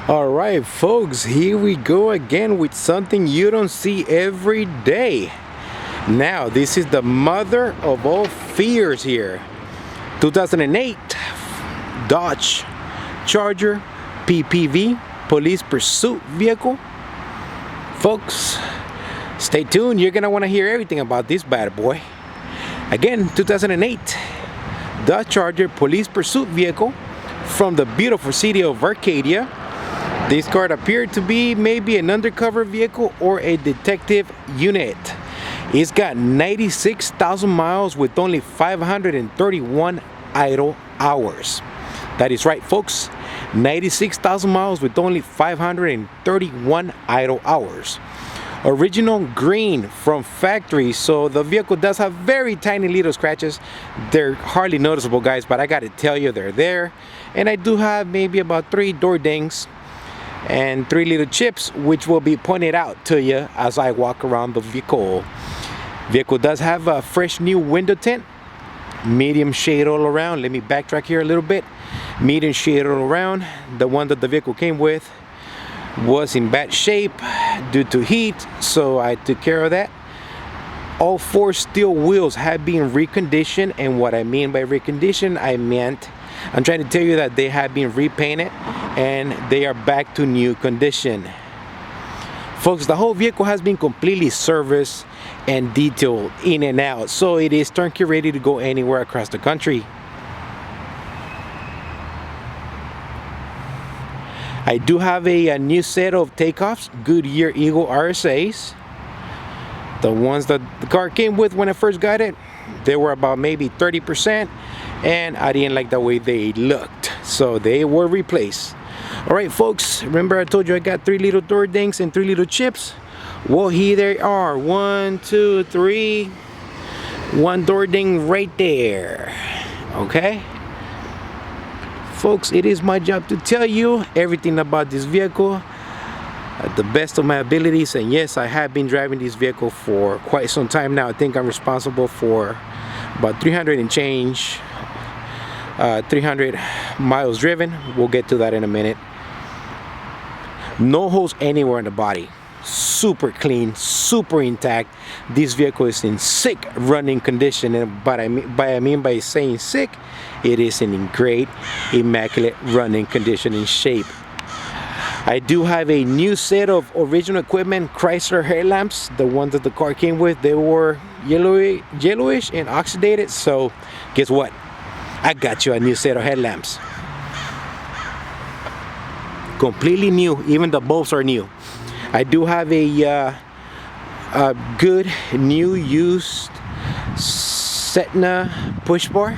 All right, folks, here we go again with something you don't see every day. Now, this is the mother of all fears here. 2008 Dodge Charger PPV police pursuit vehicle. Folks, stay tuned. You're gonna want to hear everything about this bad boy. Again, 2008 Dodge Charger police pursuit vehicle from the beautiful city of Arcadia. This car appeared to be maybe an undercover vehicle or a detective unit. It's got 96,000 miles with only 531 idle hours. That is right, folks. 96,000 miles with only 531 idle hours. Original green from factory, so the vehicle does have very tiny little scratches. They're hardly noticeable, guys, but I gotta tell you, they're there. And I do have maybe about 3 door dings and 3 little chips, which will be pointed out to you as I walk around the vehicle. Vehicle does have a fresh new window tint, medium shade all around. Let me backtrack here a little bit. Medium shade all around. The one that the vehicle came with was in bad shape due to heat, so I took care of that. All 4 steel wheels have been reconditioned, and what I mean by reconditioned, I'm trying to tell you that they have been repainted and they are back to new condition. Folks, the whole vehicle has been completely serviced and detailed in and out, so it is turnkey ready to go anywhere across the country. I do have a new set of takeoffs, Goodyear Eagle RSAs. The ones that the car came with when I first got it, they were about maybe 30%, and I didn't like the way they looked, so they were replaced. All right, folks, remember I told you I got 3 little door dings and 3 little chips? Well, here they are. 1, 2, 3. 1 door ding right there. Okay, folks, it is my job to tell you everything about this vehicle at the best of my abilities. And yes, I have been driving this vehicle for quite some time now. I think I'm responsible for about 300 and change 300 miles driven. We'll get to that in a minute. No holes anywhere in the body. Super clean, super intact. This vehicle is in sick running condition, and by saying sick, it is in great, immaculate running condition and shape. I do have a new set of original equipment, Chrysler headlamps. The ones that the car came with, they were yellowish and oxidated, so guess what? I got you a new set of headlamps. Completely new, even the bulbs are new. I do have a good new used Setna push bar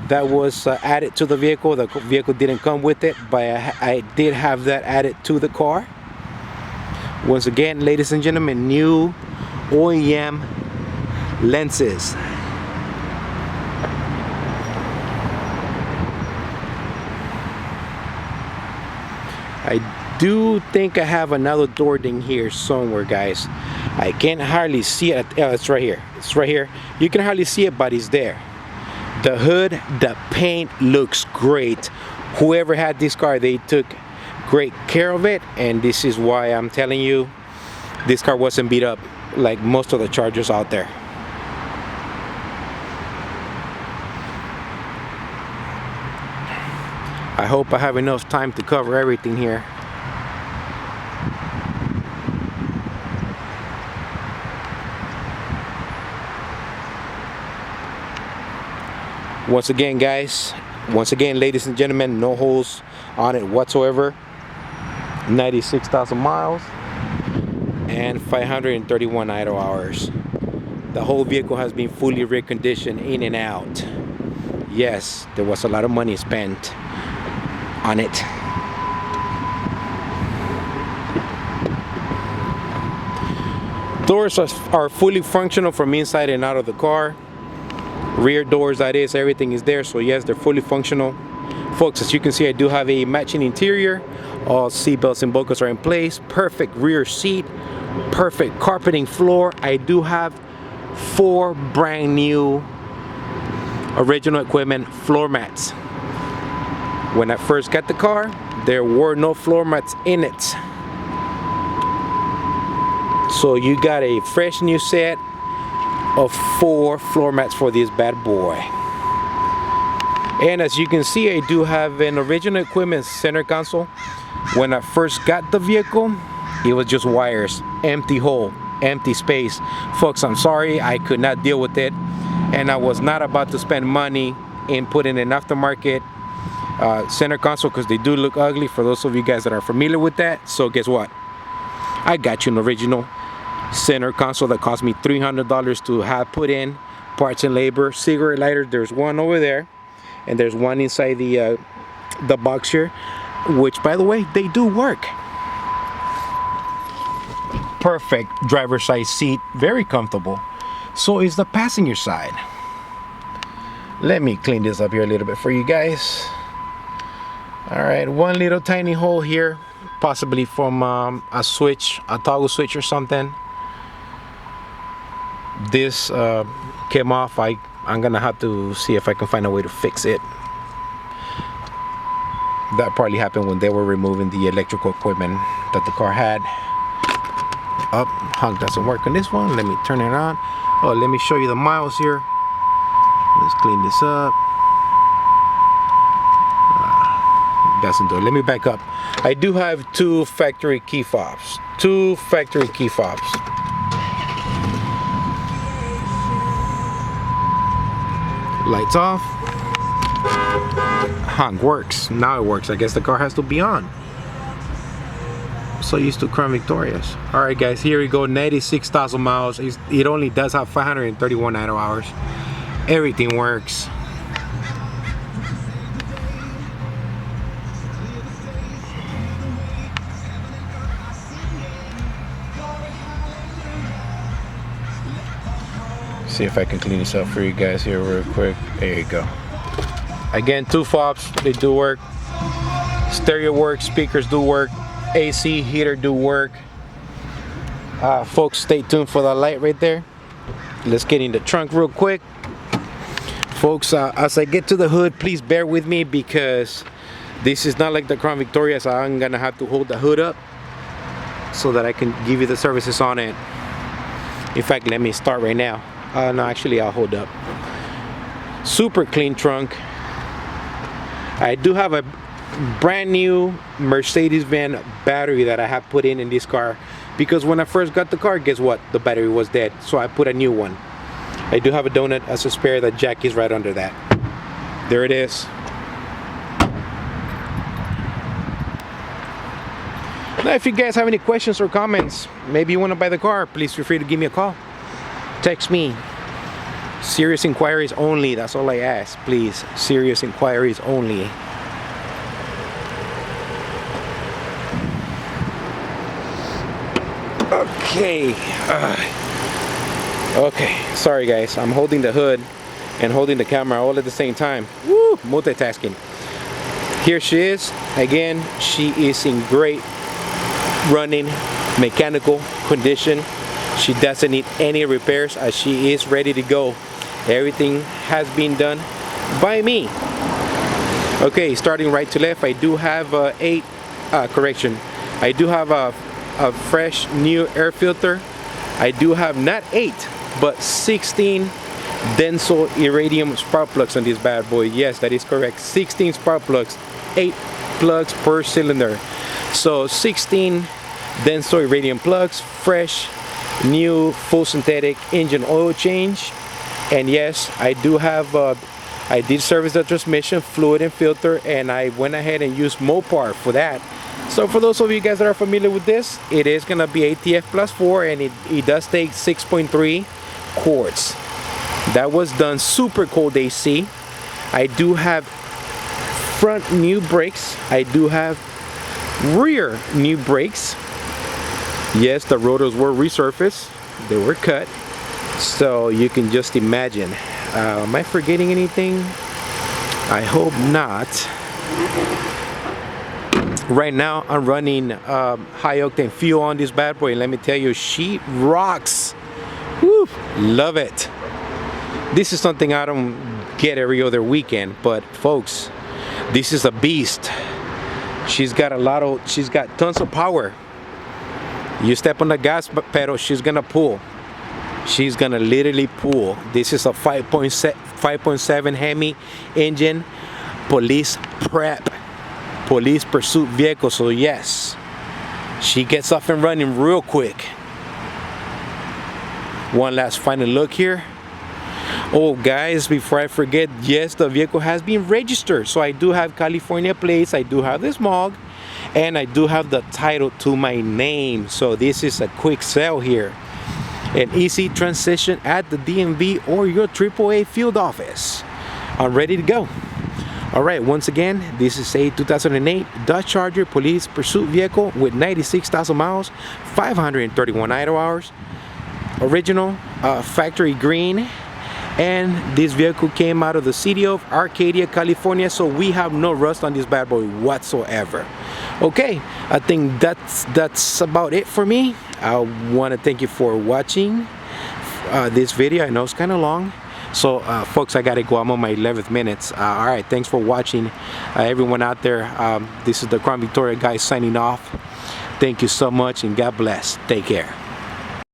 that was added to the vehicle. The vehicle didn't come with it, but I did have that added to the car. Once again, ladies and gentlemen, new OEM lenses. I do think I have another door ding here somewhere, guys. I can't hardly see it. Oh, it's right here. It's right here. You can hardly see it, but it's there. The hood, the paint looks great. Whoever had this car, they took great care of it, and this is why I'm telling you this car wasn't beat up like most of the Chargers out there. I hope I have enough time to cover everything here. Once again, guys, ladies and gentlemen, no holes on it whatsoever. 96,000 miles and 531 idle hours. The whole vehicle has been fully reconditioned in and out. Yes, there was a lot of money spent on it. Doors are fully functional from inside and out of the car. Rear doors, that is, everything is there, so yes, they're fully functional. Folks, as you can see, I do have a matching interior. All seat belts and buckles are in place. Perfect rear seat, perfect carpeting floor. I do have 4 brand new original equipment floor mats. When I first got the car, There were no floor mats in it. So you got a fresh new set of 4 floor mats for this bad boy. And as you can see, I do have an original equipment center console. When I first got the vehicle, it was just wires, empty hole, empty space. Folks, I'm sorry, I could not deal with it, and I was not about to spend money in putting an aftermarket center console, because they do look ugly for those of you guys that are familiar with that. So guess what? I got you an original center console that cost me $300 to have put in, parts and labor. Cigarette lighter, there's one over there, and there's one inside the box here, which, by the way, they do work. Perfect driver's side seat, very comfortable. So is the passenger side. Let me clean this up here a little bit for you guys. All right, one little tiny hole here, possibly from a switch, a toggle switch or something. This came off. I'm gonna have to see if I can find a way to fix it. That probably happened when they were removing the electrical equipment that the car had. Up, honk doesn't work on this one. Let me turn it on. Oh, let me show you the miles here. Let's clean this up. Doesn't do it. Let me back up. I do have 2 factory key fobs. 2 factory key fobs. Lights off. Honk works. Now it works. I guess the car has to be on. So used to Crown Victorias. All right, guys, here we go. 96,000 miles. It only does have 531 idle hours. Everything works. See if I can clean this up for you guys here real quick. There you go. Again, 2 fobs, they do work. Stereo works, speakers do work, AC heater do work. Folks, stay tuned for that light right there. Let's get in the trunk real quick. Folks, as I get to the hood, please bear with me, because this is not like the Crown Victoria, so I'm gonna have to hold the hood up so that I can give you the services on it. In fact, let me start right now. No, actually, I'll hold up. Super clean trunk. I do have a brand new Mercedes-Benz battery that I have put in this car, because when I first got the car, guess what? The battery was dead, so I put a new one. I do have a donut as a spare. The jack is right under that. There it is. Now, if you guys have any questions or comments, maybe you want to buy the car, please feel free to give me a call. Text me. Serious inquiries only. That's all I ask, please. Serious inquiries only. Okay. Okay. Sorry, guys. I'm holding the hood and holding the camera all at the same time. Woo! Multitasking. Here she is. Again, she is in great running mechanical condition. She doesn't need any repairs, as she is ready to go. Everything has been done by me. Okay, starting right to left, I do have I do have a fresh new air filter. I do have not 8 but 16 Denso iridium spark plugs on this bad boy. Yes, that is correct. 16 spark plugs, 8 plugs per cylinder. So 16 Denso iridium plugs, fresh new full synthetic engine oil change. And yes, I do have I did service the transmission, fluid and filter, and I went ahead and used Mopar for that. So for those of you guys that are familiar with this, it is gonna be ATF plus 4, and it does take 6.3 quarts. That was done super cold AC. I do have front new brakes. I do have rear new brakes. Yes, the rotors were resurfaced. They were cut. So you can just imagine. Am I forgetting anything? I hope not. Right now I'm running high octane fuel on this bad boy, and let me tell you, she rocks. Woo, love it. This is something I don't get every other weekend, but folks, this is a beast. She's got tons of power. You step on the gas pedal, she's gonna pull. She's gonna literally pull. This is a 5.7 Hemi engine, police prep, police pursuit vehicle. So yes, she gets up and running real quick. One last final look here. Oh guys, before I forget, yes, the vehicle has been registered. So I do have California plates, I do have the smog, and I do have the title to my name. So this is a quick sale here. An easy transition at the DMV or your AAA field office. I'm ready to go. All right, once again, this is a 2008 Dodge Charger police pursuit vehicle with 96,000 miles, 531 idle hours, original factory green, and this vehicle came out of the city of Arcadia, California, so we have no rust on this bad boy whatsoever. Okay, I think that's about it for me. I want to thank you for watching this video. I know it's kind of long, so folks, I gotta go. I'm on my 11th minutes. All right, thanks for watching, everyone out there. This is the Crown Victoria guy signing off. Thank you so much, and God bless. Take care.